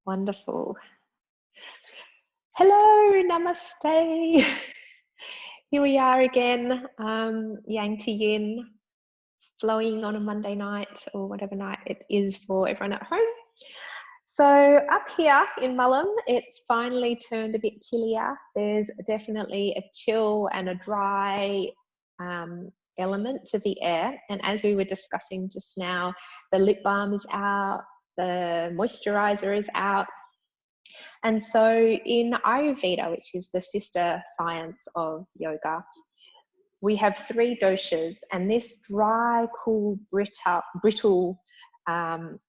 Wonderful. Hello, namaste. Here we are again, yang to yin, flowing on a Monday night or whatever night it is for everyone at home. So up here in Mullum, it's finally turned a bit chillier. There's definitely a chill and a dry element to the air. And as we were discussing just now, the lip balm is out, the moisturizer is out. And so in Ayurveda, which is the sister science of yoga, we have 3 doshas, and this dry, cool, brittle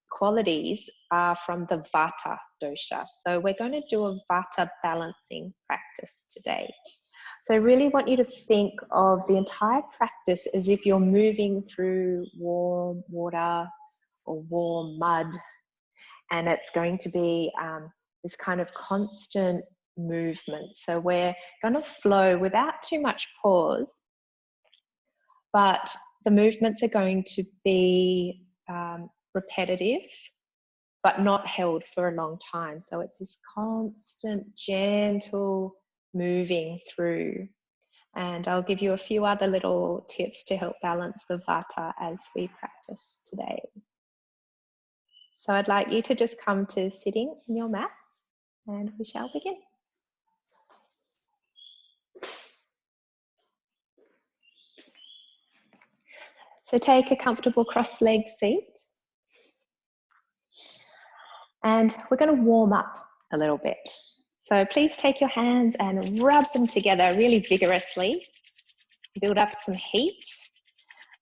qualities are from the vata dosha. So we're going to do a vata balancing practice today. So I really want you to think of the entire practice as if you're moving through warm water or warm mud, and it's going to be this kind of constant movement. So we're going to flow without too much pause, but the movements are going to be repetitive, but not held for a long time. So it's this constant, gentle moving through. And I'll give you a few other little tips to help balance the vata as we practice today. So I'd like you to just come to sitting in your mat, and we shall begin. So take a comfortable cross-legged seat. And we're going to warm up a little bit. So please take your hands and rub them together really vigorously. Build up some heat.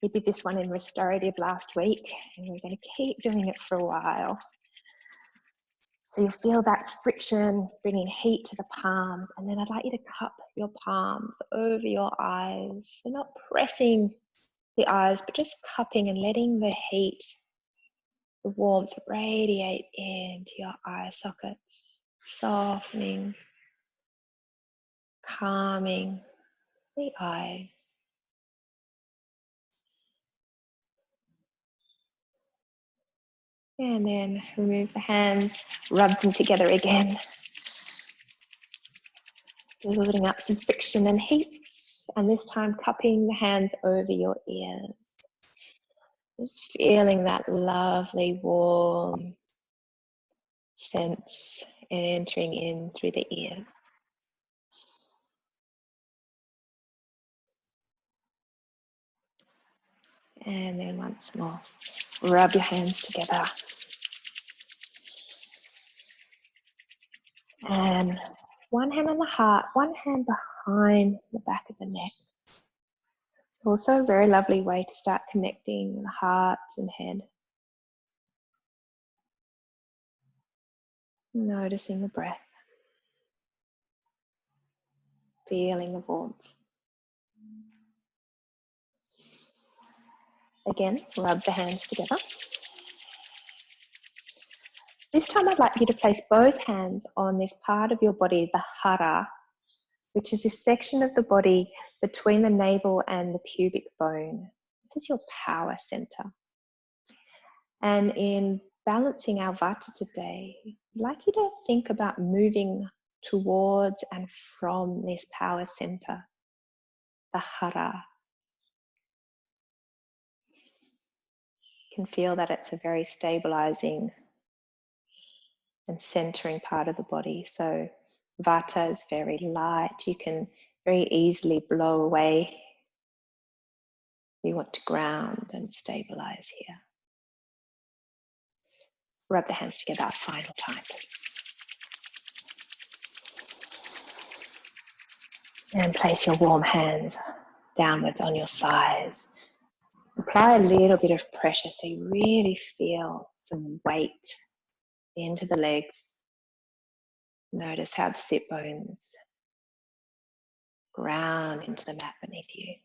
We did this one in restorative last week, and we're going to keep doing it for a while. So you'll feel that friction bringing heat to the palms, and then I'd like you to cup your palms over your eyes. So not pressing the eyes, but just cupping and letting the heat, the warmth radiate into your eye sockets, softening, calming the eyes. And then remove the hands, rub them together again. Building up some friction and heat, and this time cupping the hands over your ears. Just feeling that lovely warm sense entering in through the ear. And then once more, rub your hands together. And one hand on the heart, one hand behind the back of the neck. Also a very lovely way to start connecting the heart and head. Noticing the breath. Feeling the warmth. Again, rub the hands together. This time I'd like you to place both hands on this part of your body, the hara, which is this section of the body between the navel and the pubic bone. This is your power center. And in balancing our vata today, I'd like you to think about moving towards and from this power center, the hara. You can feel that it's a very stabilizing and centering part of the body. So vata is very light. You can very easily blow away. We want to ground and stabilize here. Rub the hands together a final time. And place your warm hands downwards on your thighs. Apply a little bit of pressure so you really feel some weight into the legs. Notice how the sit bones ground into the mat beneath you.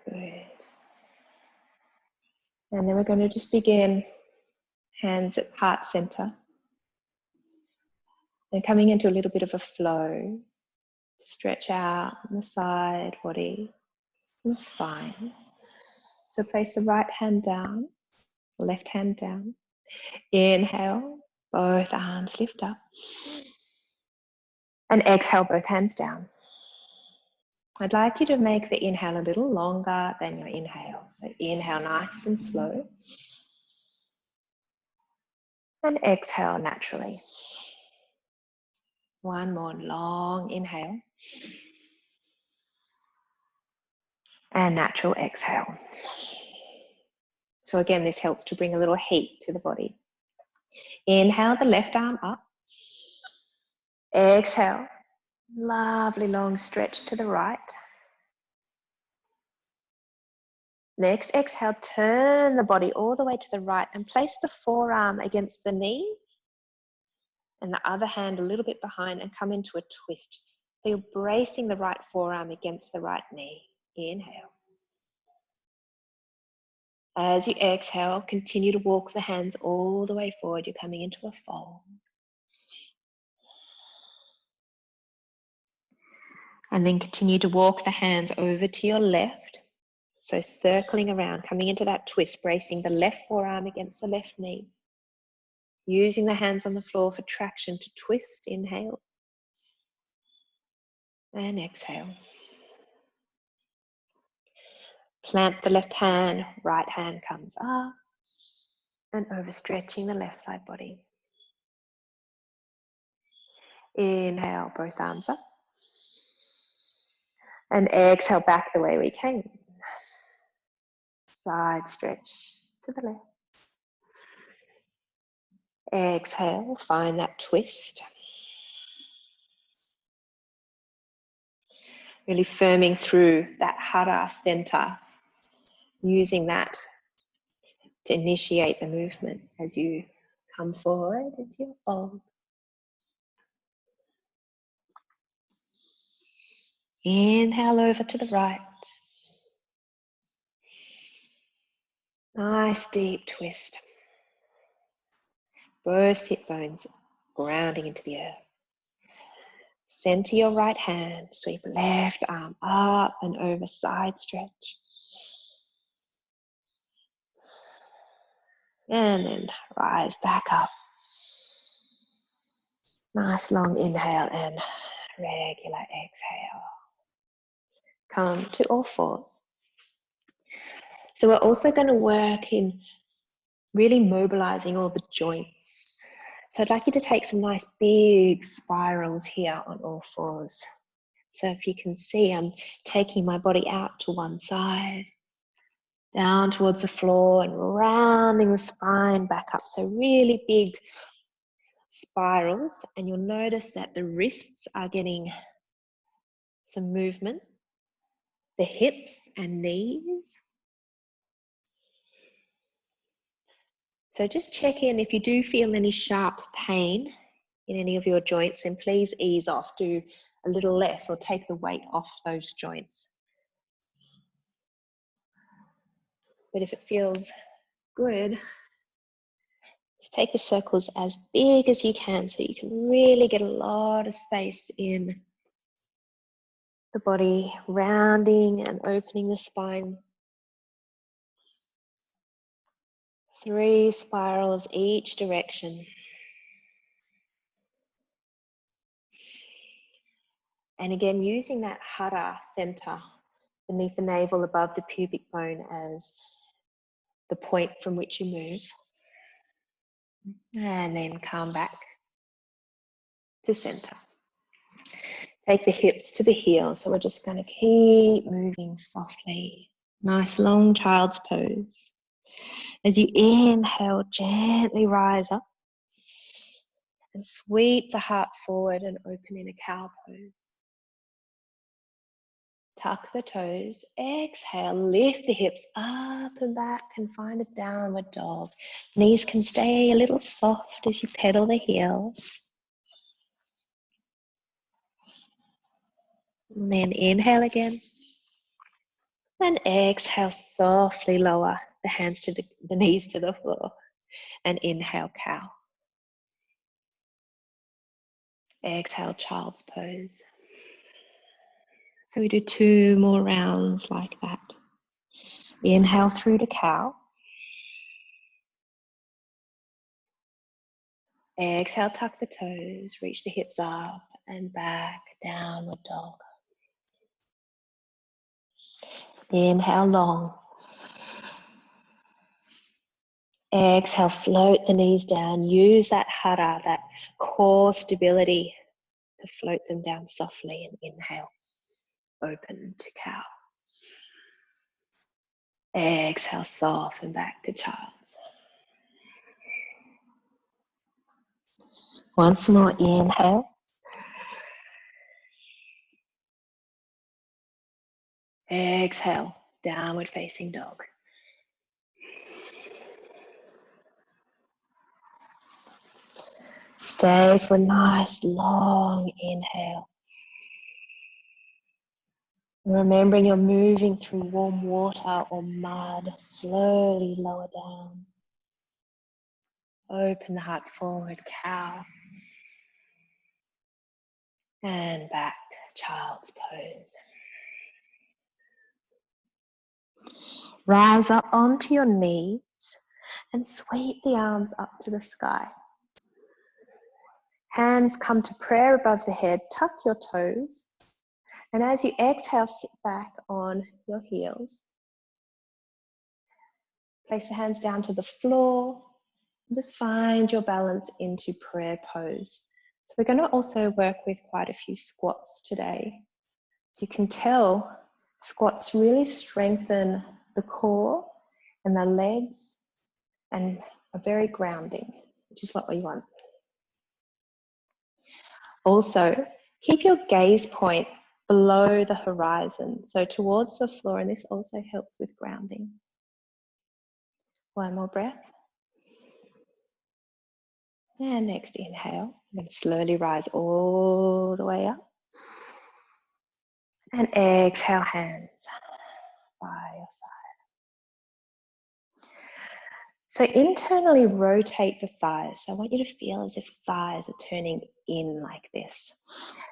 Good. And then we're going to just begin hands at heart center. And coming into a little bit of a flow. Stretch out on the side body. and spine. So place the right hand down, left hand down. Inhale, both arms lift up. And exhale, both hands down. I'd like you to make the inhale a little longer than your inhale. So inhale nice and slow. And exhale naturally. One more long inhale. And natural exhale. So again, this helps to bring a little heat to the body. Inhale the left arm up. Exhale. Lovely long stretch to the right. Next, exhale, turn the body all the way to the right and place the forearm against the knee and the other hand a little bit behind and come into a twist. So you're bracing the right forearm against the right knee. Inhale. As you exhale, continue to walk the hands all the way forward. You're coming into a fold. And then continue to walk the hands over to your left. So circling around, coming into that twist, bracing the left forearm against the left knee. Using the hands on the floor for traction to twist. Inhale. And exhale. Plant the left hand, right hand comes up. And overstretching the left side body. Inhale, both arms up. And exhale back the way we came. Side stretch to the left. Exhale, find that twist. Really firming through that hara center. Using that to initiate the movement as you come forward into your fold. Inhale over to the right. Nice deep twist. Both hip bones grounding into the earth. Center your right hand, sweep left arm up and over, side stretch. And then rise back up. Nice long inhale and regular exhale. Come to all fours. So we're also going to work in really mobilizing all the joints. So I'd like you to take some nice big spirals here on all fours. So if you can see, I'm taking my body out to one side, down towards the floor and rounding the spine back up. So really big spirals, and you'll notice that the wrists are getting some movement, the hips and knees. So just check in if you do feel any sharp pain in any of your joints, and please ease off, do a little less or take the weight off those joints. But if it feels good, just take the circles as big as you can so you can really get a lot of space in the body, rounding and opening the spine. 3 spirals each direction. And again, using that hara center beneath the navel above the pubic bone as the point from which you move. And then come back to center. Take the hips to the heels. So we're just going to keep moving softly. Nice long child's pose. As you inhale, gently rise up and sweep the heart forward and open in a cow pose. Tuck the toes, exhale, lift the hips up and back and find a downward dog. Knees can stay a little soft as you pedal the heels. And then inhale again. And exhale, softly lower the hands to the knees to the floor. And inhale, cow. Exhale, child's pose. So we do 2 more rounds like that. Inhale through to cow. Exhale, tuck the toes, reach the hips up and back, downward dog. Inhale long. Exhale, float the knees down. Use that hara, that core stability, to float them down softly, and inhale, open to cow. Exhale, soften back to child's. Once more, inhale. Exhale, downward facing dog. Stay for a nice long inhale. Remembering you're moving through warm water or mud, slowly lower down. Open the heart forward, cow. And back, child's pose. Rise up onto your knees and sweep the arms up to the sky. Hands come to prayer above the head, tuck your toes. And as you exhale, sit back on your heels. Place the hands down to the floor. And just find your balance into prayer pose. So we're going to also work with quite a few squats today. So you can tell squats really strengthen the core and the legs and are very grounding, which is what we want. Also, keep your gaze point below the horizon, so towards the floor, and this also helps with grounding. One more breath. And next inhale, I'm going to slowly rise all the way up. And exhale, hands by your side. So internally rotate the thighs. So I want you to feel as if thighs are turning in like this.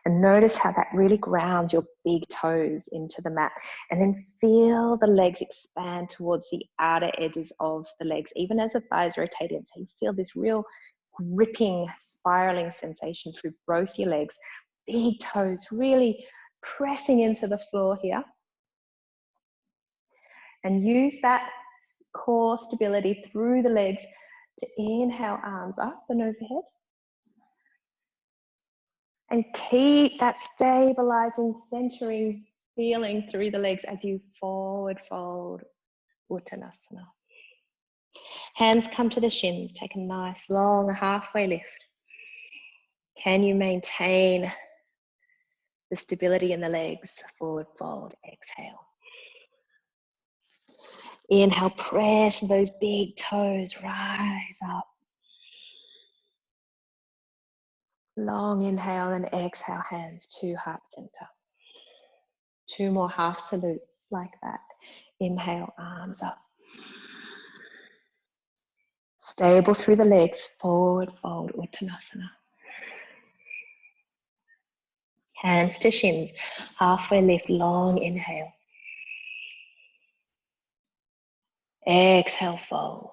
And notice how that really grounds your big toes into the mat. And then feel the legs expand towards the outer edges of the legs, even as the thighs rotate in. So you feel this real gripping, spiraling sensation through both your legs. Big toes really pressing into the floor here. And use that core stability through the legs to inhale, arms up and overhead. And keep that stabilizing, centering feeling through the legs as you forward fold, Uttanasana. Hands come to the shins. Take a nice long halfway lift. Can you maintain the stability in the legs? Forward fold, exhale. Inhale, press those big toes, rise up. Long inhale and exhale, hands to heart center. 2 more half salutes like that. Inhale, arms up. Stable through the legs, forward fold, Uttanasana. Hands to shins, halfway lift, long inhale. Exhale, fold.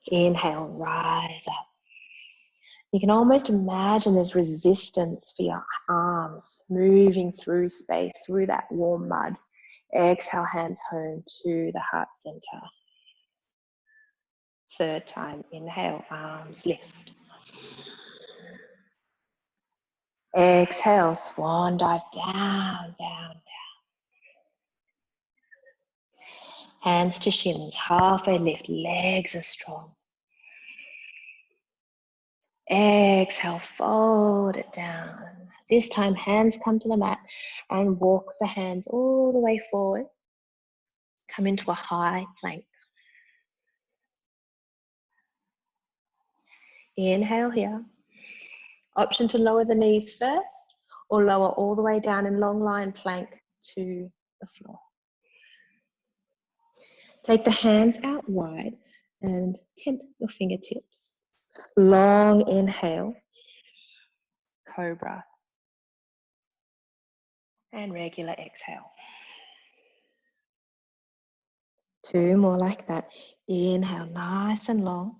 Inhale, rise up. You can almost imagine there's resistance for your arms moving through space, through that warm mud. Exhale, hands home to the heart center. 3rd time, inhale, arms lift. Exhale, swan dive down, down. Hands to shins, halfway lift, legs are strong. Exhale, fold it down. This time, hands come to the mat and walk the hands all the way forward. Come into a high plank. Inhale here. Option to lower the knees first or lower all the way down in long line plank to the floor. Take the hands out wide and tent your fingertips. Long inhale, cobra. And regular exhale. 2 more like that. Inhale, nice and long.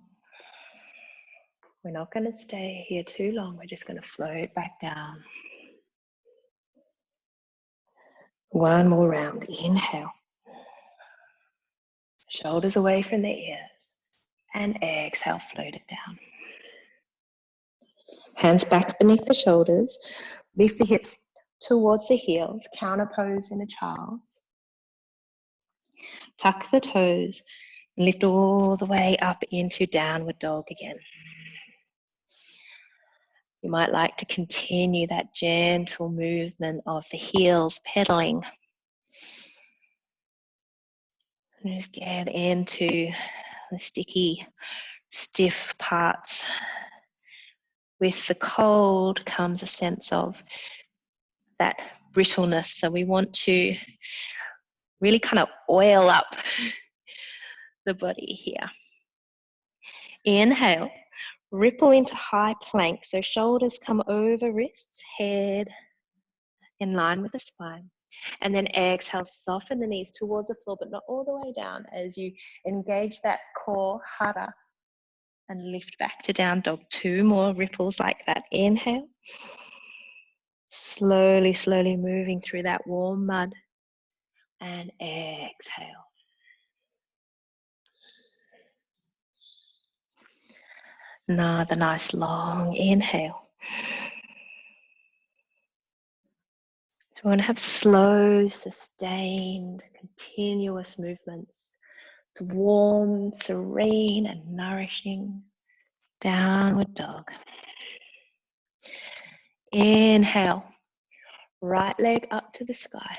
We're not going to stay here too long. We're just going to float back down. 1 more round. Inhale. Shoulders away from the ears. And exhale, float it down. Hands back beneath the shoulders. Lift the hips towards the heels. Counter pose in a child's. Tuck the toes. And lift all the way up into downward dog again. You might like to continue that gentle movement of the heels pedaling. And just get into the sticky, stiff parts. With the cold comes a sense of that brittleness. So we want to really kind of oil up the body here. Inhale, ripple into high plank. So shoulders come over wrists, head in line with the spine. And then exhale, soften the knees towards the floor, but not all the way down as you engage that core harder and lift back to down dog. 2 more ripples like that. Inhale. Slowly, slowly moving through that warm mud. And exhale. Another nice long inhale. So we want to have slow, sustained, continuous movements. It's warm, serene, and nourishing. Downward dog. Inhale. Right leg up to the sky.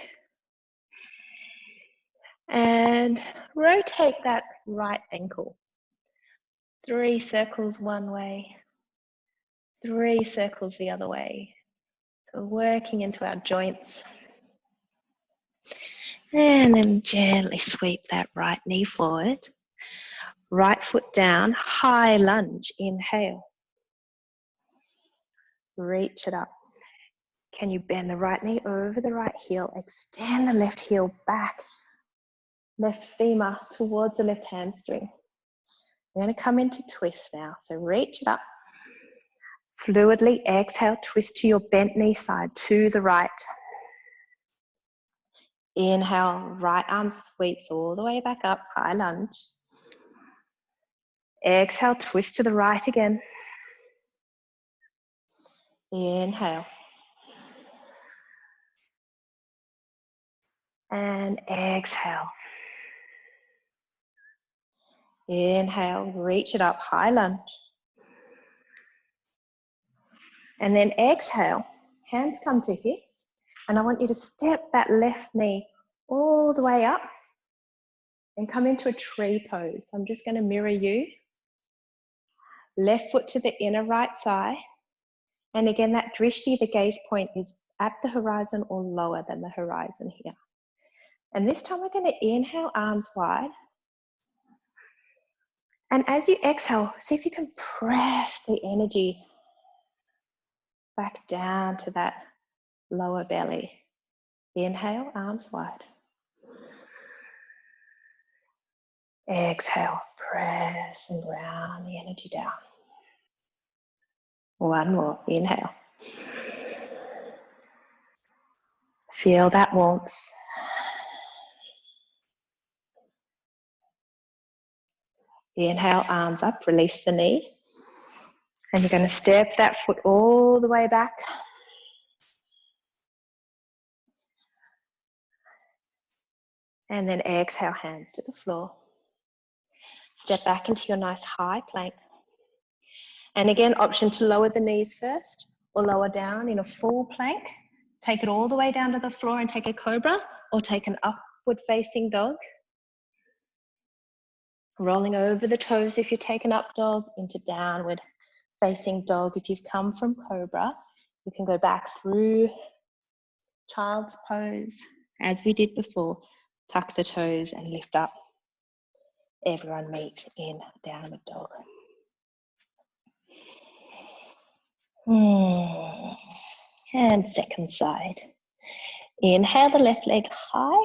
And rotate that right ankle. 3 circles one way. 3 circles the other way. So working into our joints. And then gently sweep that right knee forward. Right foot down, high lunge, inhale. Reach it up. Can you bend the right knee over the right heel? Extend the left heel back. Left femur towards the left hamstring. We're going to come into twist now. So reach it up. Fluidly exhale, twist to your bent knee side to the right. Inhale, right arm sweeps all the way back up, high lunge. Exhale, twist to the right again. Inhale. And exhale. Inhale, reach it up, high lunge. And then exhale, hands come to hips. And I want you to step that left knee all the way up and come into a tree pose. I'm just going to mirror you. Left foot to the inner right thigh. And again, that drishti, the gaze point, is at the horizon or lower than the horizon here. And this time we're going to inhale, arms wide. And as you exhale, see if you can press the energy back down to that lower belly. Inhale, arms wide. Exhale, press and ground the energy down. 1 more, inhale. Feel that warmth. Inhale, arms up, release the knee. And you're going to step that foot all the way back. And then exhale, hands to the floor. Step back into your nice high plank. And again, option to lower the knees first or lower down in a full plank. Take it all the way down to the floor and take a cobra, or take an upward facing dog. Rolling over the toes if you take an up dog, into downward facing dog. If you've come from cobra, you can go back through child's pose as we did before. Tuck the toes and lift up. Everyone meet in downward dog. And second side. Inhale the left leg high.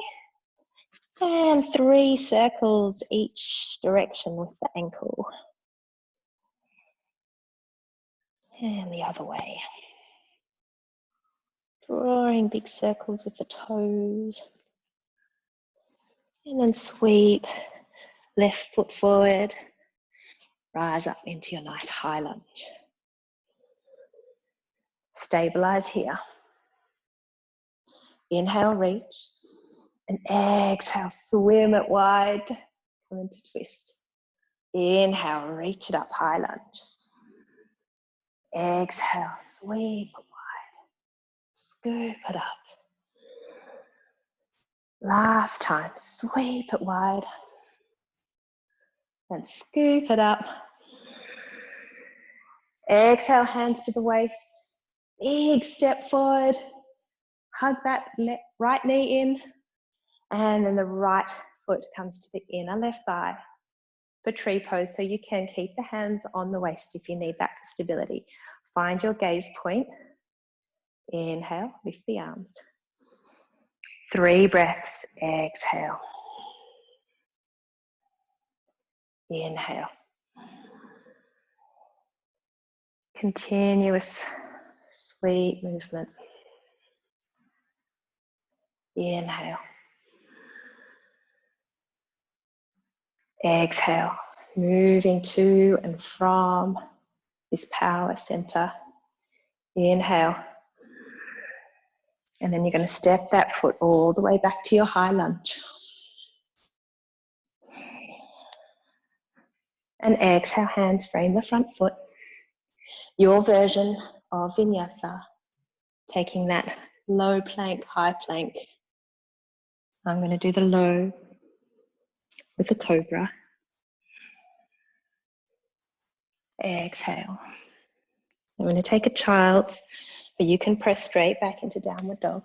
And 3 circles each direction with the ankle. And the other way. Drawing big circles with the toes. And then sweep left foot forward. Rise up into your nice high lunge. Stabilize here. Inhale, reach. And exhale, swim it wide. Come into twist. Inhale, reach it up, high lunge. Exhale, sweep it wide. Scoop it up. Last time, sweep it wide. And scoop it up. Exhale, hands to the waist. Big step forward. Hug that right knee in. And then the right foot comes to the inner left thigh for tree pose. So you can keep the hands on the waist if you need that for stability. Find your gaze point. Inhale, lift the arms. 3 breaths, exhale. Inhale. Continuous sweet movement. Inhale. Exhale. Moving to and from this power center. Inhale. And then you're going to step that foot all the way back to your high lunge. And exhale, hands frame the front foot. Your version of vinyasa. Taking that low plank, high plank. I'm going to do the low with the cobra. Exhale. I'm going to take a child, but you can press straight back into downward dog.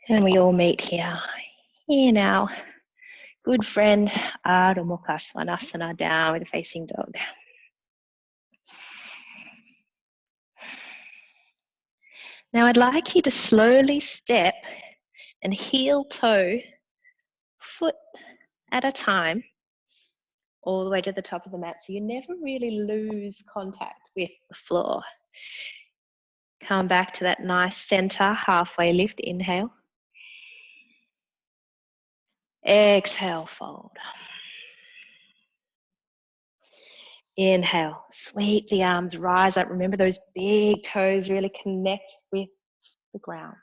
And we all meet here in our good friend Ardha Mukha Svanasana, down with a facing dog. Now I'd like you to slowly step and heel toe, foot at a time, all the way to the top of the mat, so you never really lose contact with the floor. Come back to that nice center, halfway lift, inhale. Exhale, fold. Inhale, sweep the arms, rise up. Remember those big toes really connect with the ground.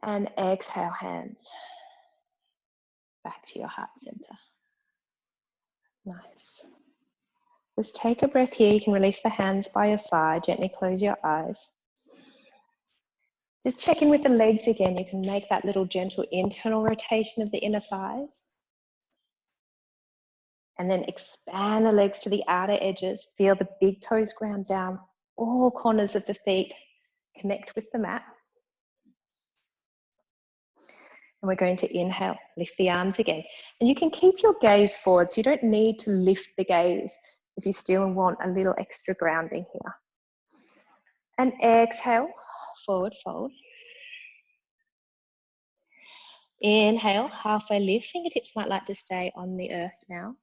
And exhale, hands back to your heart center. Nice. Just take a breath here. You can release the hands by your side. Gently close your eyes. Just check in with the legs again. You can make that little gentle internal rotation of the inner thighs. And then expand the legs to the outer edges. Feel the big toes ground down. All corners of the feet connect with the mat. And we're going to inhale, lift the arms again. And you can keep your gaze forward, so you don't need to lift the gaze if you still want a little extra grounding here. And exhale, forward fold. Inhale, halfway lift. Fingertips might like to stay on the earth now.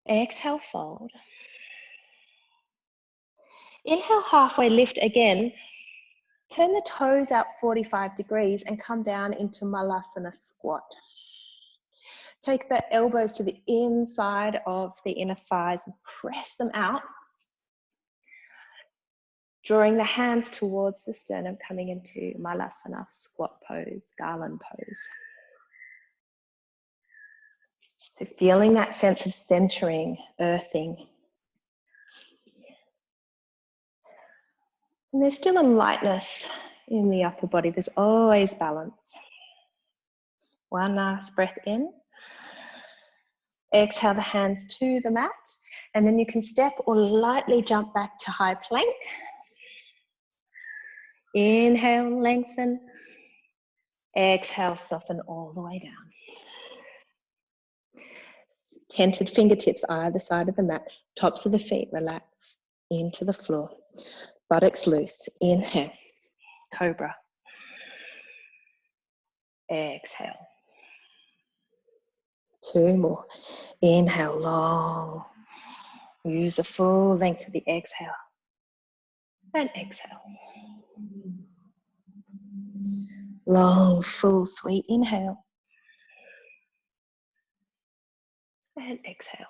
Exhale, fold. Inhale, halfway lift again. Turn the toes out 45 degrees and come down into Malasana squat. Take the elbows to the inside of the inner thighs and press them out. Drawing the hands towards the sternum, coming into Malasana squat pose, garland pose. So feeling that sense of centering, earthing. And there's still a lightness in the upper body. There's always balance. One last breath in. Exhale the hands to the mat. And then you can step or lightly jump back to high plank. Inhale, lengthen. Exhale, soften all the way down. Tented fingertips either side of the mat. Tops of the feet relax into the floor. Buttocks loose. Inhale. Cobra. Exhale. 2 more. Inhale, long. Use the full length of the exhale. And exhale. Long, full, sweet inhale. And exhale.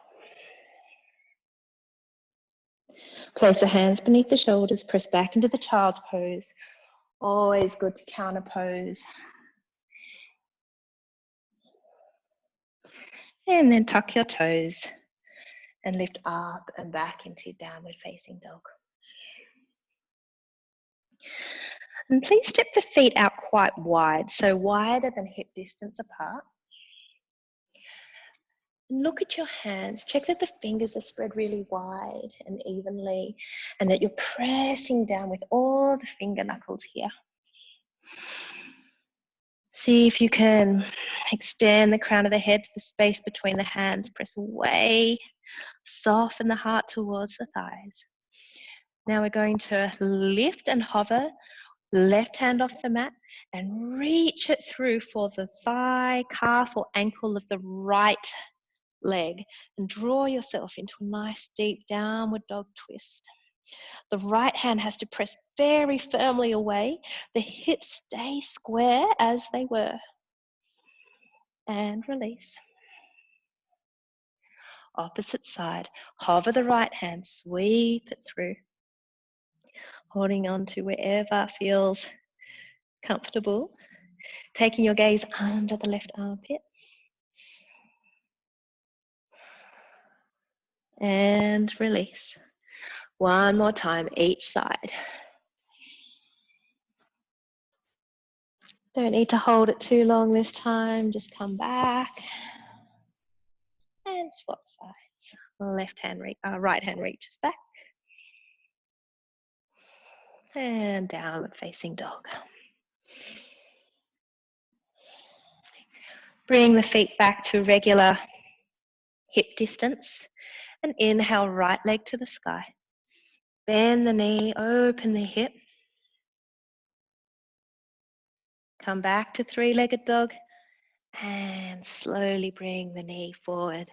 Place the hands beneath the shoulders. Press back into the child's pose. Always good to counter pose. And then tuck your toes and lift up and back into downward facing dog. And please step the feet out quite wide, so wider than hip distance apart. Look at your hands. Check that the fingers are spread really wide and evenly, and that you're pressing down with all the finger knuckles here. See if you can extend the crown of the head to the space between the hands. Press away. Soften the heart towards the thighs. Now we're going to lift and hover. Left hand off the mat and reach it through for the thigh, calf, or ankle of the right leg, and draw yourself into a nice deep downward dog twist. The right hand has to press very firmly away. The hips stay square as they were. And release. Opposite side. Hover the right hand, sweep it through. Holding on to wherever feels comfortable. Taking your gaze under the left armpit. And release. One more time, each side. Don't need to hold it too long this time. Just come back and swap sides. Right hand reaches back. And downward facing dog. Bring the feet back to regular hip distance. And inhale, right leg to the sky. Bend the knee, open the hip. Come back to three-legged dog. And slowly bring the knee forward.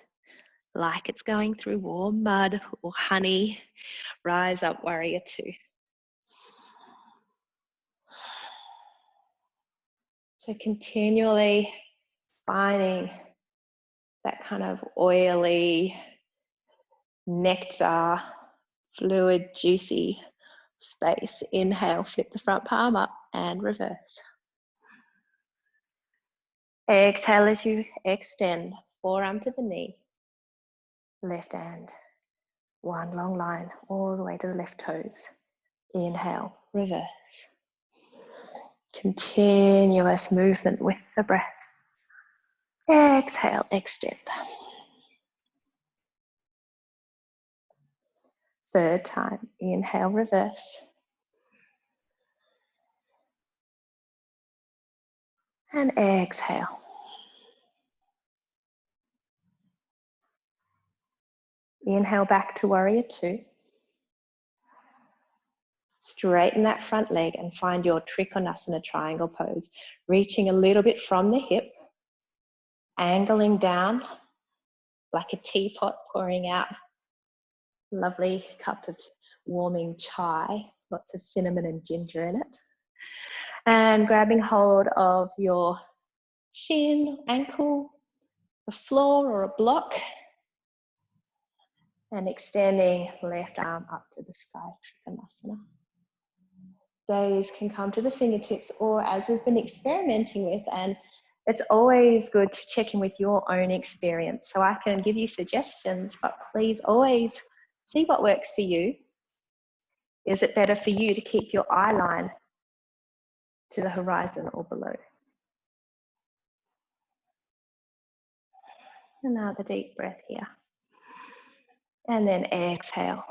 Like it's going through warm mud or honey. Rise up, warrior two. So continually finding that kind of oily, nectar, fluid, juicy space. Inhale, flip the front palm up and reverse. Exhale as you extend, forearm to the knee, left hand, one long line all the way to the left toes. Inhale, reverse. Continuous movement with the breath. Exhale, extend. Third time, inhale, reverse. And exhale. Inhale back to warrior two. Straighten that front leg and find your Trikonasana triangle pose. Reaching a little bit from the hip. Angling down like a teapot pouring out. Lovely cup of warming chai. Lots of cinnamon and ginger in it. And grabbing hold of your shin, ankle, the floor or a block. And extending left arm up to the sky, Trikonasana. Gaze can come to the fingertips, or as we've been experimenting with, and it's always good to check in with your own experience. So I can give you suggestions, but please always see what works for you. Is it better for you to keep your eye line to the horizon or below? Another deep breath here. And then exhale.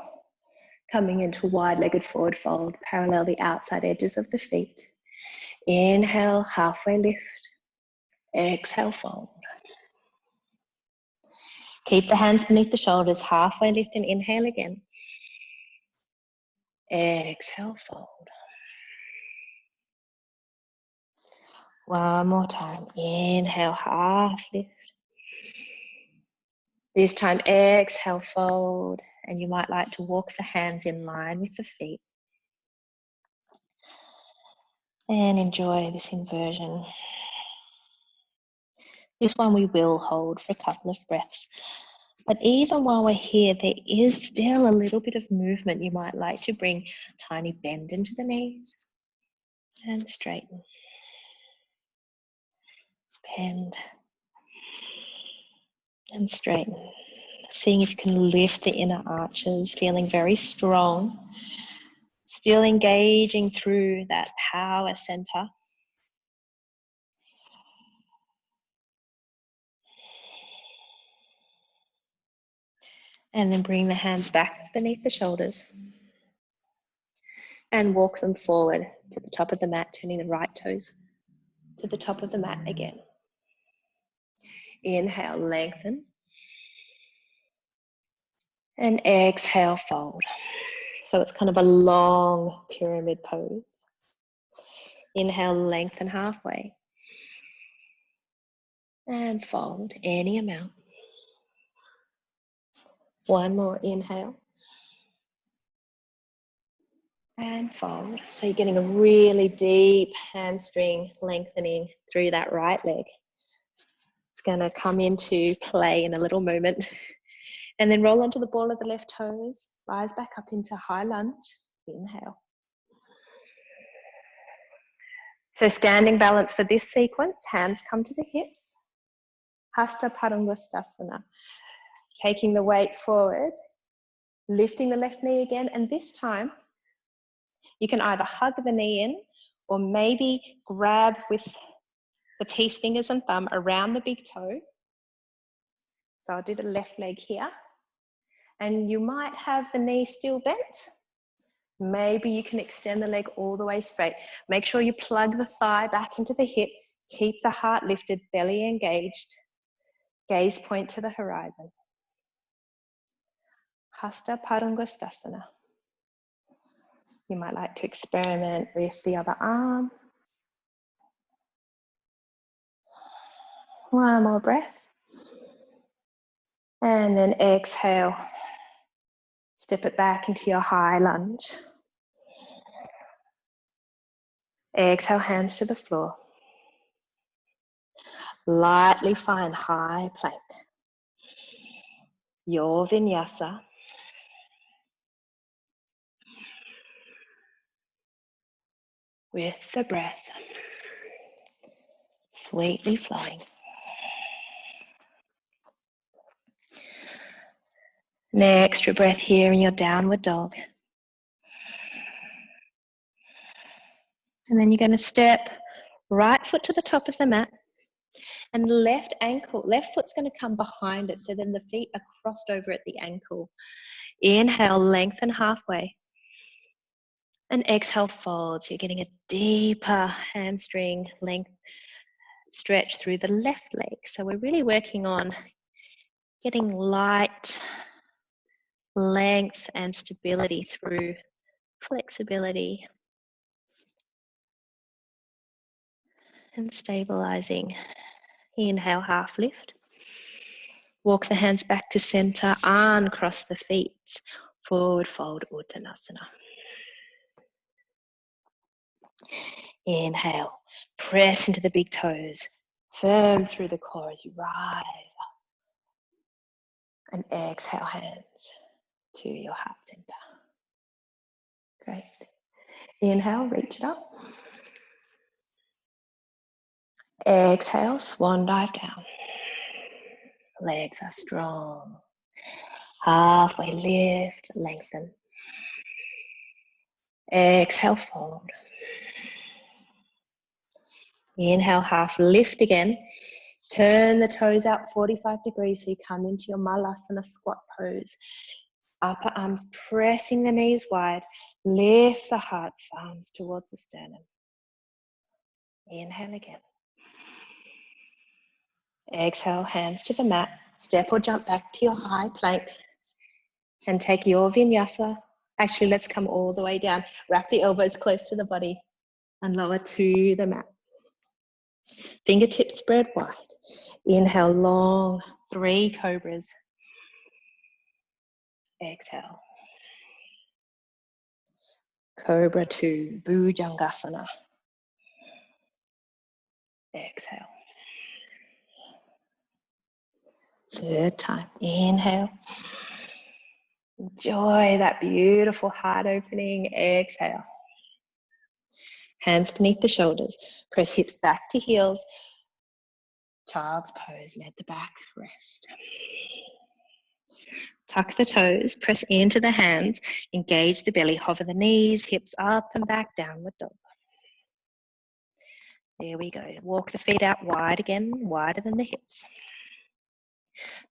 Coming into wide-legged forward fold, parallel the outside edges of the feet. Inhale, halfway lift. Exhale, fold. Keep the hands beneath the shoulders, halfway lift and inhale again. Exhale, fold. One more time. Inhale, half lift. This time, exhale, fold. And you might like to walk the hands in line with the feet. And enjoy this inversion. This one we will hold for a couple of breaths. But even while we're here, there is still a little bit of movement. You might like to bring a tiny bend into the knees and straighten. Bend and straighten. Seeing if you can lift the inner arches, feeling very strong. Still engaging through that power center. And then bring the hands back beneath the shoulders. And walk them forward to the top of the mat, turning the right toes to the top of the mat again. Inhale, lengthen. And exhale, fold. So it's kind of a long pyramid pose. Inhale, lengthen halfway. And fold any amount. One more inhale. And fold. So you're getting a really deep hamstring lengthening through that right leg. It's going to come into play in a little moment. And then roll onto the ball of the left toes. Rise back up into high lunge. Inhale. So standing balance for this sequence. Hands come to the hips. Hasta Padangusthasana. Taking the weight forward. Lifting the left knee again. And this time, you can either hug the knee in or maybe grab with the peace fingers and thumb around the big toe. So I'll do the left leg here. And you might have the knee still bent. Maybe you can extend the leg all the way straight. Make sure you plug the thigh back into the hip. Keep the heart lifted, belly engaged. Gaze point to the horizon. Hasta Padangusthasana. You might like to experiment with the other arm. One more breath. And then exhale. Step it back into your high lunge. Exhale, hands to the floor. Lightly find high plank. Your vinyasa. With the breath. Sweetly flowing. An extra breath here in your downward dog. And then you're going to step right foot to the top of the mat. And left foot's going to come behind it. So then the feet are crossed over at the ankle. Inhale, lengthen halfway. And exhale, fold. So you're getting a deeper hamstring length stretch through the left leg. So we're really working on getting light length and stability through flexibility and stabilizing. Inhale, half lift. Walk the hands back to center, uncross the feet. Forward fold, Uttanasana. Inhale, press into the big toes. Firm through the core as you rise up. And exhale, hands to your heart center. Great. Inhale, reach it up. Exhale, swan dive down. Legs are strong. Halfway lift, lengthen. Exhale, fold. Inhale, half lift again. Turn the toes out 45 degrees so you come into your malasana squat pose. Upper arms pressing the knees wide. Lift the heart, thumbs towards the sternum. Inhale again. Exhale, hands to the mat. Step or jump back to your high plank. And take your vinyasa Actually, let's come all the way down. Wrap the elbows close to the body and lower to the mat. Fingertips spread wide. Inhale, long, 3 cobras. Exhale. Cobra 2, Bhujangasana. Exhale. Third time. Inhale. Enjoy that beautiful heart opening. Exhale. Hands beneath the shoulders. Press hips back to heels. Child's pose. Let the back rest. Tuck the toes. Press into the hands. Engage the belly. Hover the knees. Hips up and back. Downward dog. There we go. Walk the feet out wide again. Wider than the hips.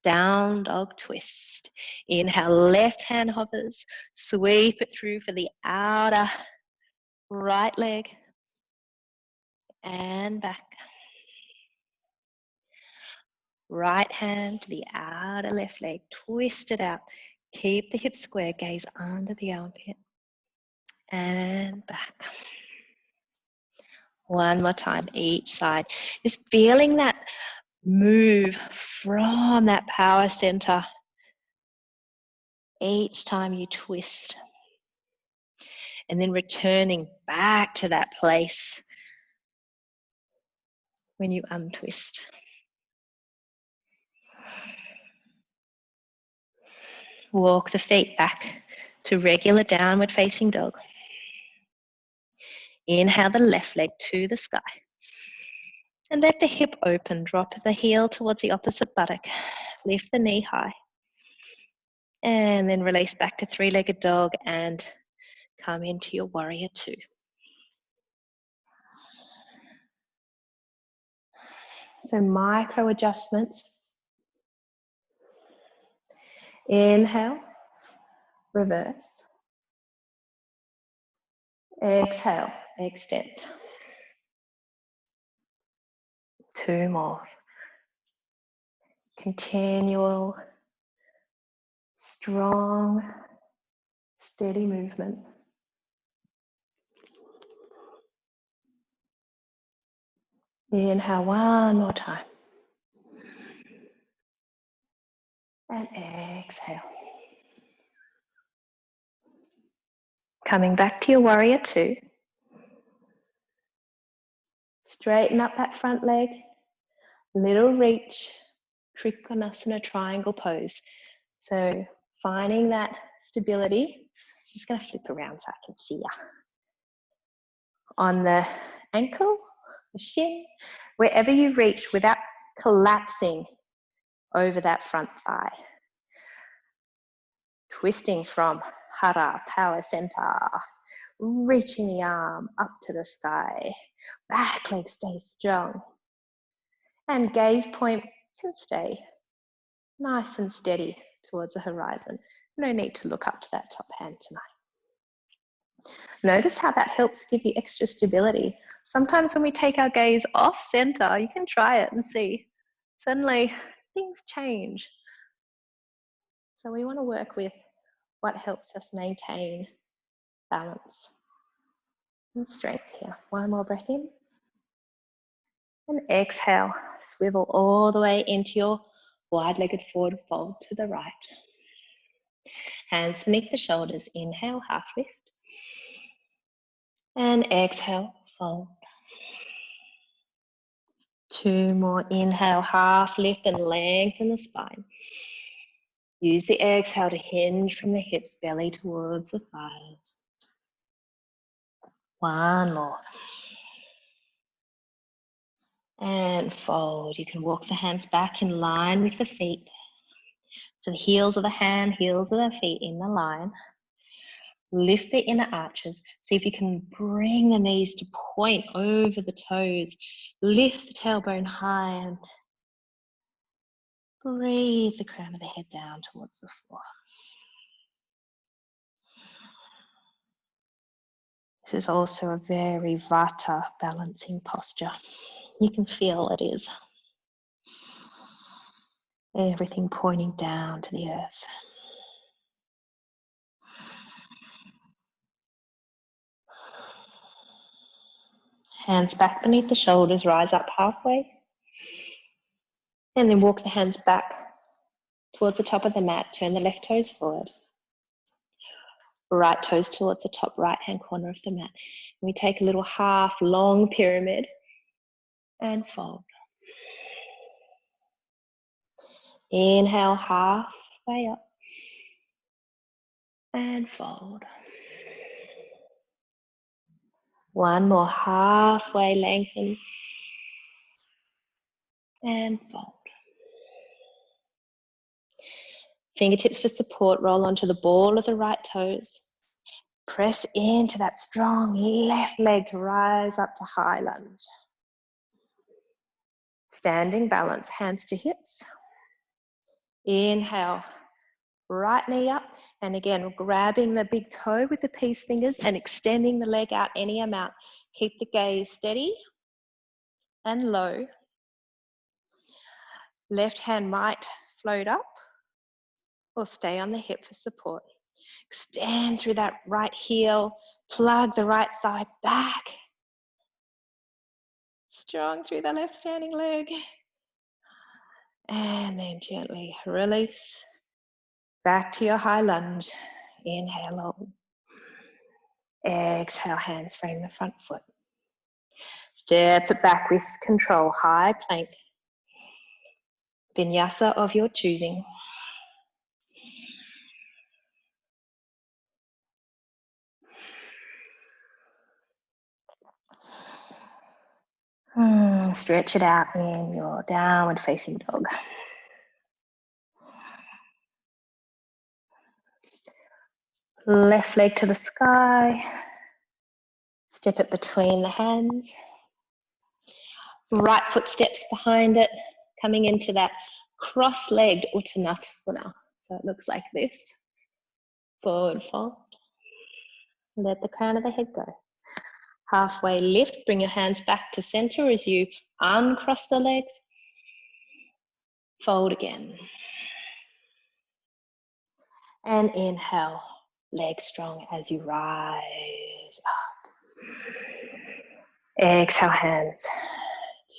Down dog twist. Inhale, left hand hovers. Sweep it through for the outer right leg. And back. Right hand to the outer left leg. Twist it out. Keep the hips square. Gaze under the armpit. And back. One more time, each side. Just feeling that move from that power center each time you twist. And then returning back to that place when you untwist. Walk the feet back to regular downward facing dog. Inhale the left leg to the sky. And let the hip open. Drop the heel towards the opposite buttock. Lift the knee high. And then release back to 3-legged dog and come into your warrior 2. So micro adjustments. Inhale, reverse. Exhale, extend. 2 more. Continual, strong, steady movement. Inhale 1 more time. And exhale. Coming back to your warrior 2. Straighten up that front leg. Little reach. Trikonasana triangle pose. So finding that stability. I'm just going to flip around so I can see ya. On the ankle, the shin, wherever you reach without collapsing over that front thigh. Twisting from hara, power center, reaching the arm up to the sky. Back leg stays strong. And gaze point can stay nice and steady towards the horizon. No need to look up to that top hand tonight. Notice how that helps give you extra stability. Sometimes when we take our gaze off center, you can try it and see. Suddenly things change. So we want to work with what helps us maintain balance and strength here. 1 more breath in. And exhale, swivel all the way into your wide-legged forward fold to the right. Hands beneath the shoulders. Inhale, half lift. And exhale, fold. 2 more. Inhale, half lift and lengthen the spine. Use the exhale to hinge from the hips, belly towards the thighs. 1 more. And fold. You can walk the hands back in line with the feet. So the heels of the hand, heels of the feet in the line. Lift the inner arches. See if you can bring the knees to point over the toes. Lift the tailbone high and breathe the crown of the head down towards the floor. This is also a very vata balancing posture. You can feel it is. Everything pointing down to the earth. Hands back beneath the shoulders, rise up halfway. And then walk the hands back towards the top of the mat. Turn the left toes forward. Right toes towards the top right-hand corner of the mat. And we take a little half long pyramid and fold. Inhale, halfway up. And fold. One more, halfway lengthen. And fold. Fingertips for support, roll onto the ball of the right toes. Press into that strong left leg to rise up to high lunge. Standing balance, hands to hips. Inhale, right knee up. And again, grabbing the big toe with the peace fingers and extending the leg out any amount. Keep the gaze steady and low. Left hand might float up or stay on the hip for support. Extend through that right heel, plug the right thigh back. Strong through the left standing leg. And then gently release. Back to your high lunge. Inhale long. Exhale, hands frame the front foot. Step it back with control, high plank. Vinyasa of your choosing. Stretch it out in your downward facing dog. Left leg to the sky. Step it between the hands. Right foot steps behind it, coming into that cross-legged Uttanasana. So it looks like this. Forward fold. Let the crown of the head go. Halfway lift, bring your hands back to center as you uncross the legs. Fold again. And inhale, legs strong as you rise up. Exhale, hands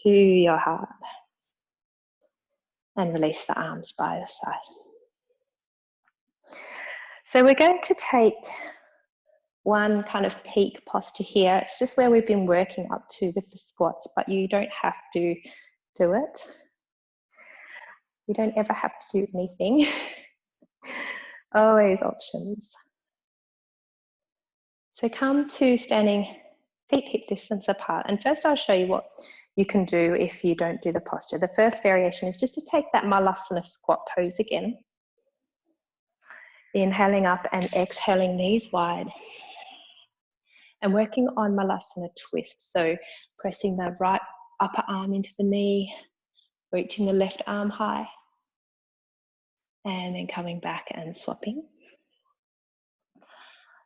to your heart. And release the arms by your side. So we're going to take one kind of peak posture here. It's just where we've been working up to with the squats, but you don't have to do it. You don't ever have to do anything. Always options. So come to standing feet hip distance apart. And first I'll show you what you can do if you don't do the posture. The first variation is just to take that malasana squat pose again. Inhaling up and exhaling knees wide. And working on malasana twist. So pressing the right upper arm into the knee, reaching the left arm high. And then coming back and swapping.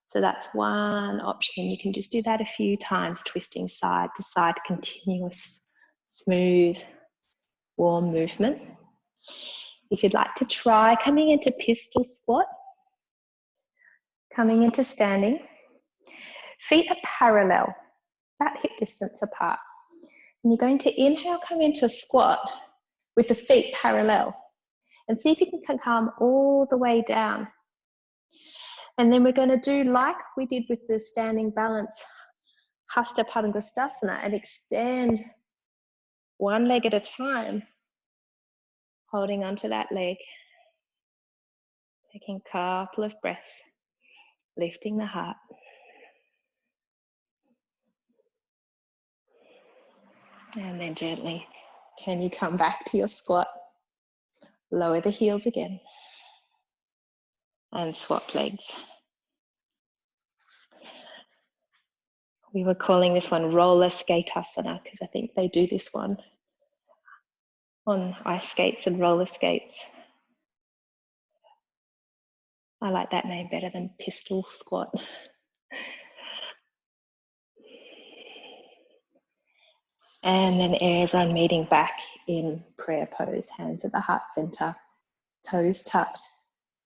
So that's one option. You can just do that a few times, twisting side to side, continuous, smooth, warm movement. If you'd like to try coming into pistol squat, coming into standing, feet are parallel, about hip distance apart. And you're going to inhale, come into a squat with the feet parallel. And see if you can come all the way down. And then we're going to do like we did with the standing balance, Hasta Padangusthasana, and extend one leg at a time, holding onto that leg. Taking a couple of breaths, lifting the heart. And then gently, can you come back to your squat? Lower the heels again. And swap legs. We were calling this one roller skateasana because I think they do this one on ice skates and roller skates. I like that name better than pistol squat. And then everyone meeting back in prayer pose, hands at the heart center, toes tucked,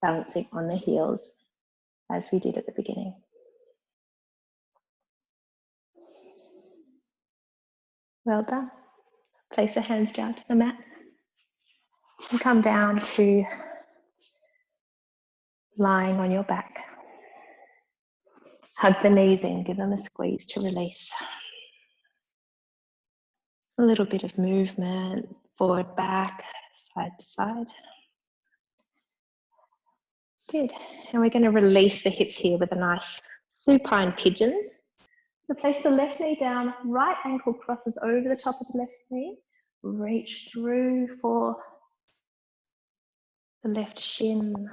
balancing on the heels as we did at the beginning. Well done. Place the hands down to the mat and come down to lying on your back. Hug the knees in, give them a squeeze to release. A little bit of movement, forward, back, side to side. Good. And we're going to release the hips here with a nice supine pigeon. So place the left knee down, right ankle crosses over the top of the left knee. Reach through for the left shin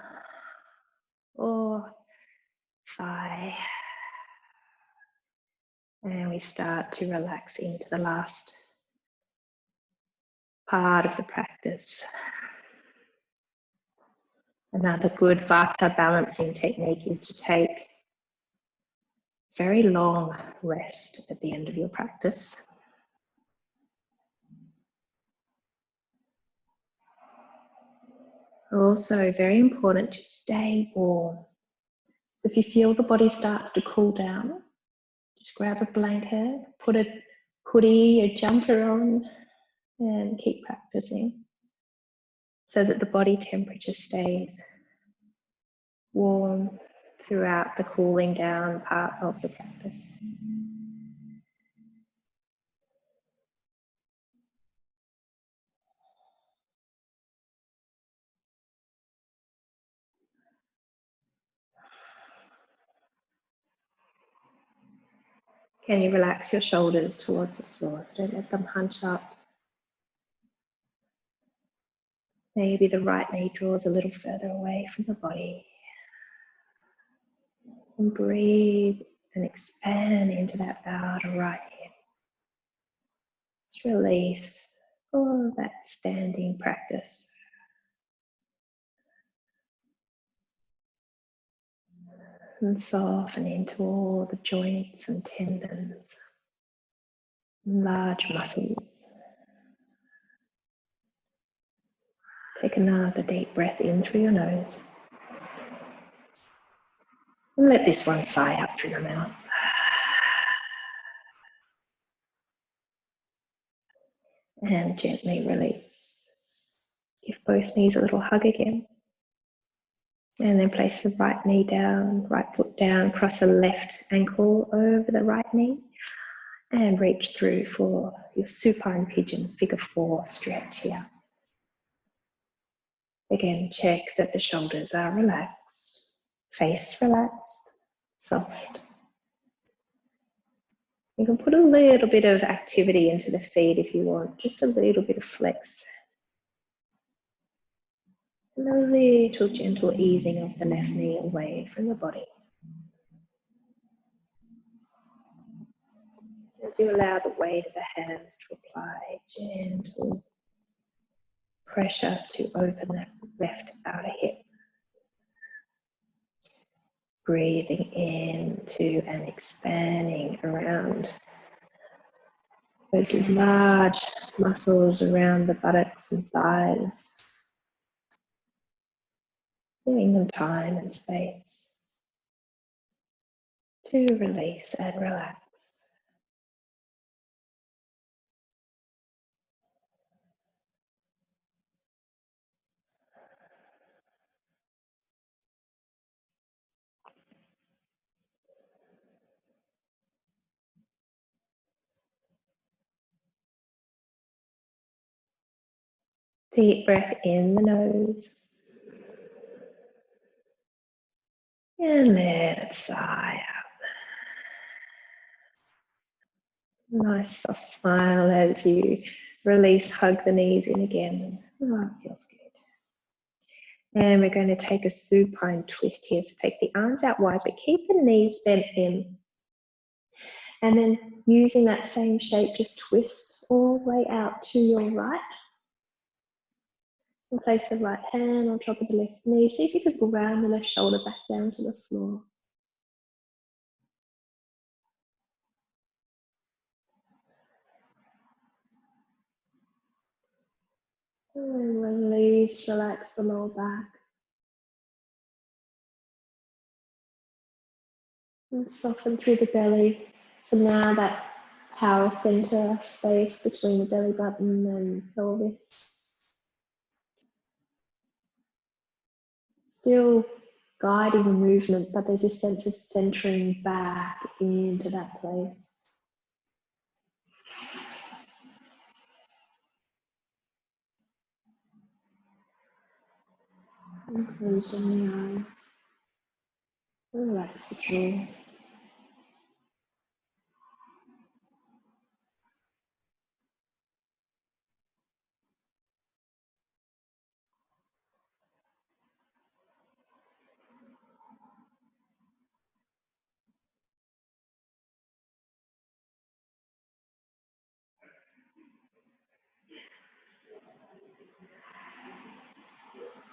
or thigh. And we start to relax into the last part of the practice. Another good vata balancing technique is to take very long rest at the end of your practice. Also, very important to stay warm. So if you feel the body starts to cool down, just grab a blanket, put a hoodie or jumper on, and keep practicing so that the body temperature stays warm throughout the cooling down part of the practice. Can you relax your shoulders towards the floor? So don't let them hunch up. Maybe the right knee draws a little further away from the body. And breathe and expand into that outer right hip. Just release all of that standing practice. And soften into all the joints and tendons, and large muscles. Take another deep breath in through your nose. And let this one sigh up through the mouth. And gently release. Give both knees a little hug again. And then place the right knee down, right foot down, cross the left ankle over the right knee. And reach through for your supine pigeon, figure 4 stretch here. Again, check that the shoulders are relaxed, face relaxed, soft. You can put a little bit of activity into the feet if you want, just a little bit of flex. And a little gentle easing of the left knee away from the body. As you allow the weight of the hands to apply gentle pressure to open that left outer hip. Breathing into and expanding around those large muscles around the buttocks and thighs. Giving them time and space to release and relax. Deep breath in the nose. And let it sigh out. Nice soft smile as you release, hug the knees in again. Oh, feels good. And we're going to take a supine twist here. So take the arms out wide, but keep the knees bent in. And then using that same shape, just twist all the way out to your right. And place the right hand on top of the left knee. See if you can ground the left shoulder back down to the floor. And release, relax the lower back. And soften through the belly. So now that power center space between the belly button and pelvis. Still guiding the movement, but there's a sense of centering back into that place. And closing the eyes. Relax the jaw.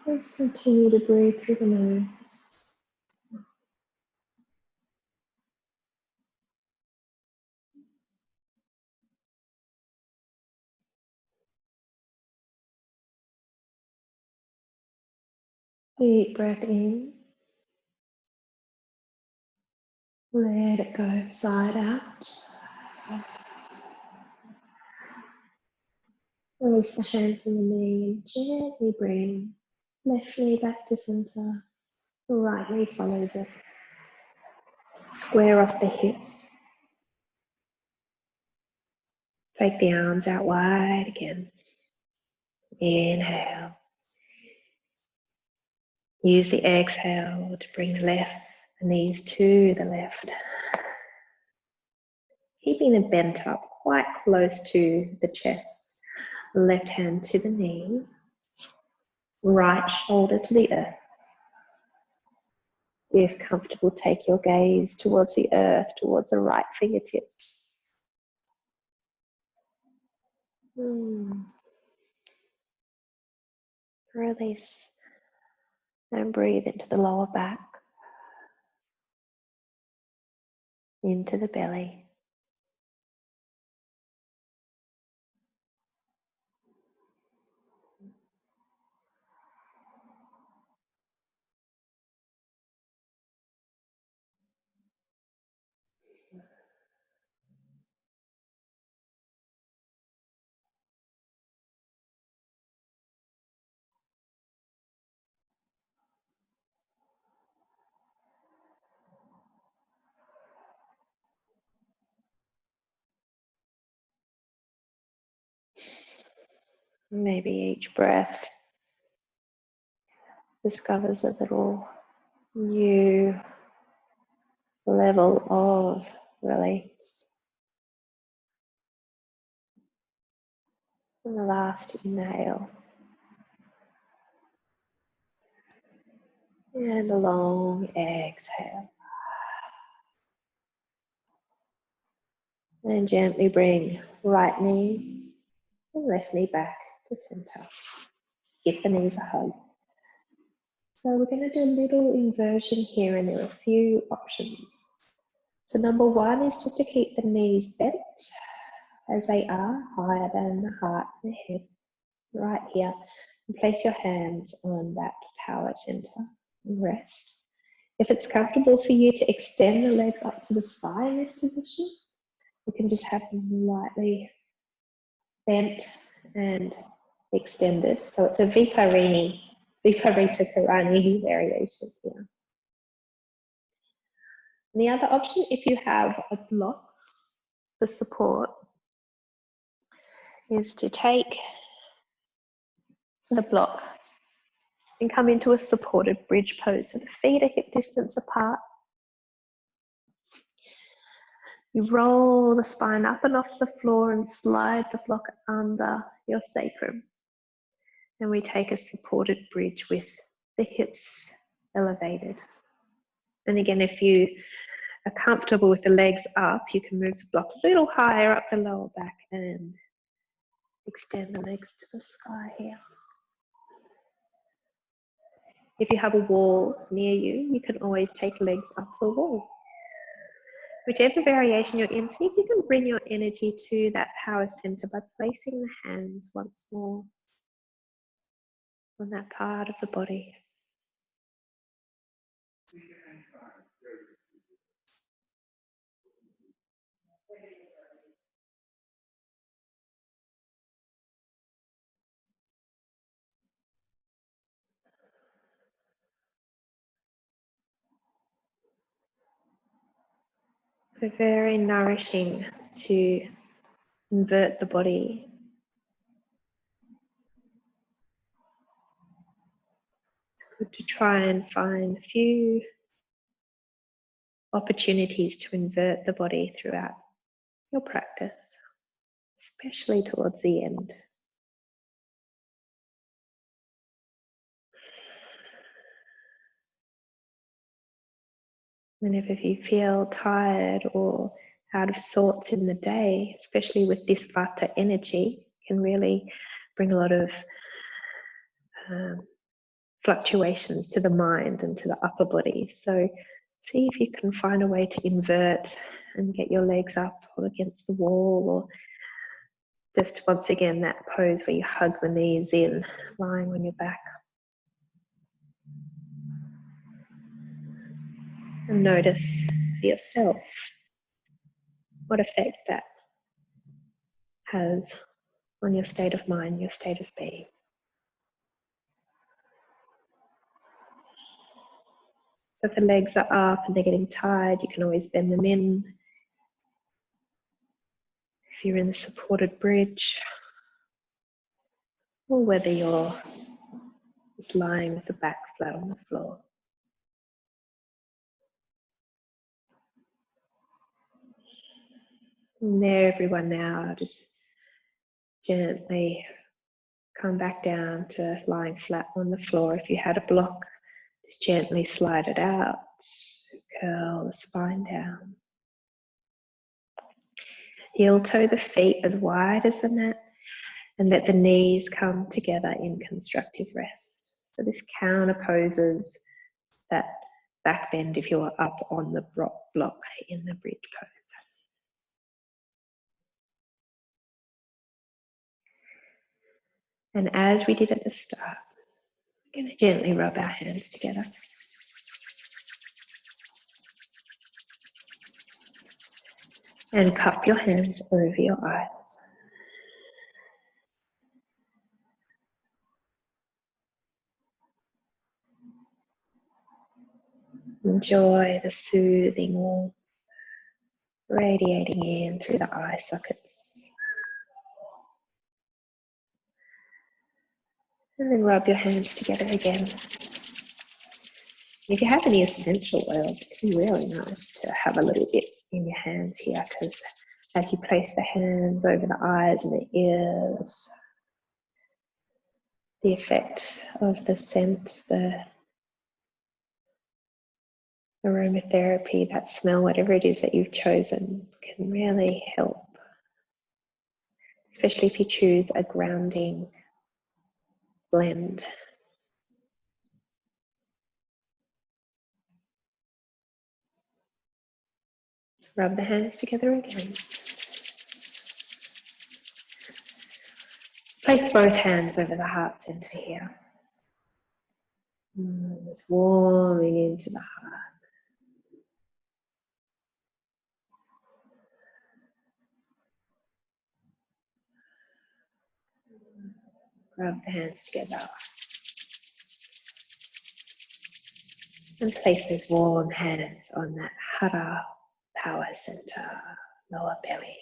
Let's continue to breathe through the nose. Deep breath in. Let it go, side out. Release the hand from the knee and gently bring left knee back to center. The right knee follows it. Square off the hips. Take the arms out wide again. Inhale. Use the exhale to bring the knees to the left. Keeping them bent up quite close to the chest. Left hand to the knee. Right shoulder to the earth. If comfortable, take your gaze towards the earth, towards the right fingertips. Release and breathe into the lower back, into the belly. Maybe each breath discovers a little new level of release. And the last inhale. And a long exhale. And gently bring right knee and left knee back to center. Give the knees a hug. So we're going to do a little inversion here, and there are a few options. So number one is just to keep the knees bent as they are, higher than the heart and the head, right here. And place your hands on that power center and rest. If it's comfortable for you to extend the legs up to the side in this position, you can just have them lightly bent and extended. So it's a Viparita Karani variation here. And the other option, if you have a block for support, is to take the block and come into a supported bridge pose. So the feet are hip distance apart. You roll the spine up and off the floor and slide the block under your sacrum. And we take a supported bridge with the hips elevated. And again, if you are comfortable with the legs up, you can move the block a little higher up the lower back and extend the legs to the sky here. If you have a wall near you, you can always take legs up the wall. Whichever variation you're in, see if you can bring your energy to that power center by placing the hands once more on that part of the body. So very nourishing to invert the body. It's good to try and find a few opportunities to invert the body throughout your practice, especially towards the end. Whenever you feel tired or out of sorts in the day, especially with this vata energy, can really bring a lot of fluctuations to the mind and to the upper body. So see if you can find a way to invert and get your legs up or against the wall, or just once again that pose where you hug the knees in, lying on your back. And notice for yourself what effect that has on your state of mind, your state of being. So if the legs are up and they're getting tired, you can always bend them in. If you're in the supported bridge, or whether you're just lying with the back flat on the floor. And there, everyone, now just gently come back down to lying flat on the floor. If you had a block, just gently slide it out, curl the spine down. Heel toe the feet as wide as the mat and let the knees come together in constructive rest. So this counterposes that back bend if you're up on the block in the bridge pose. And as we did at the start, we're going to gently rub our hands together. And cup your hands over your eyes. Enjoy the soothing warmth radiating in through the eye sockets. And then rub your hands together again. If you have any essential oils, it can be really nice to have a little bit in your hands here, because as you place the hands over the eyes and the ears, the effect of the scent, the aromatherapy, that smell, whatever it is that you've chosen, can really help. Especially if you choose a grounding blend. Rub the hands together again. Place both hands over the heart center here. It's warming into the heart. Rub the hands together. And place those warm hands on that hara power center, lower belly.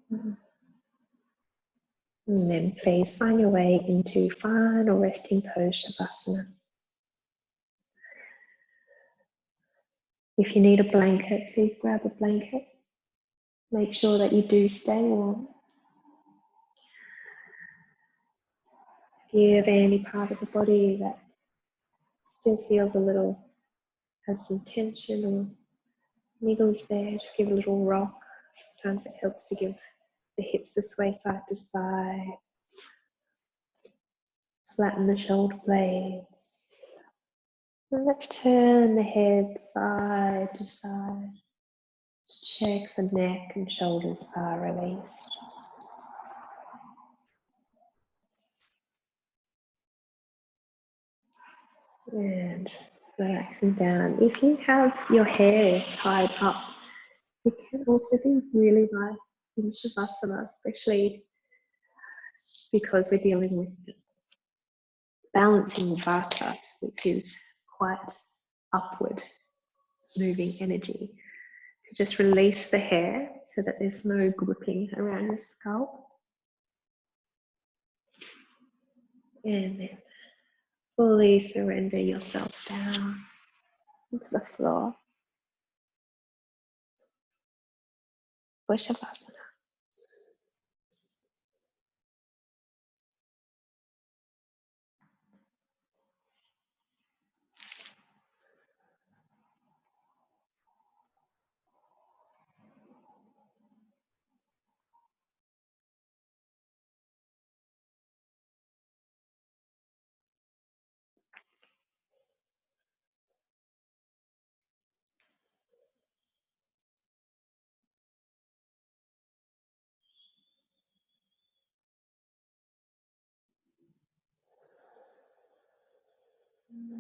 And then please find your way into final resting pose, Shavasana. If you need a blanket, please grab a blanket. Make sure that you do stay warm. If you have any part of the body that still feels a little, has some tension or niggles there, just give a little rock. Sometimes it helps to give the hips a sway side to side. Flatten the shoulder blades. And let's turn the head side to side. Check the neck and shoulders are released. And relaxing down. If you have your hair tied up, it can also be really nice in Shavasana, especially because we're dealing with balancing vata, which is quite upward moving energy, to just release the hair so that there's no gripping around your scalp. And then fully surrender yourself down onto the floor for Shavasana.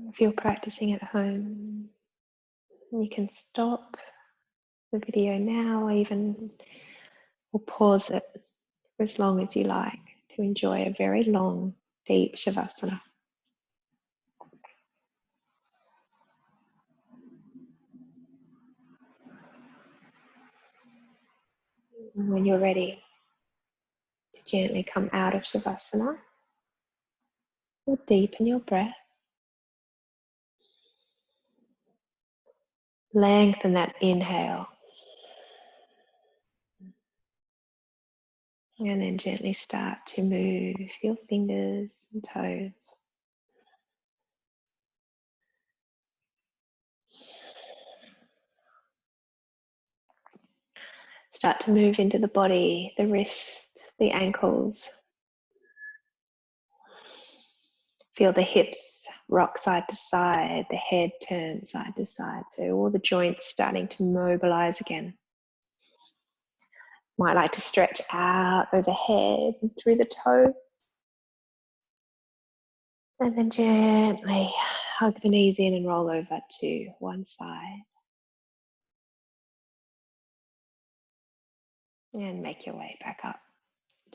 If you're practicing at home, you can stop the video now, or pause it for as long as you like to enjoy a very long, deep Shavasana. And when you're ready to gently come out of Shavasana, or deepen your breath. Lengthen that inhale. And then gently start to move your fingers and toes. Start to move into the body, the wrists, the ankles. Feel the hips rock side to side, the head turn side to side. So all the joints starting to mobilize again. Might like to stretch out overhead and through the toes. And then gently hug the knees in and roll over to one side. And make your way back up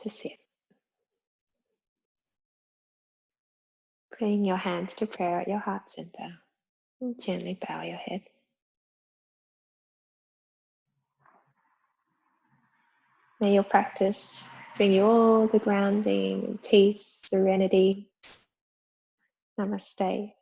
to sit. Bring your hands to prayer at your heart center. And gently bow your head. May your practice bring you all the grounding, peace, serenity. Namaste.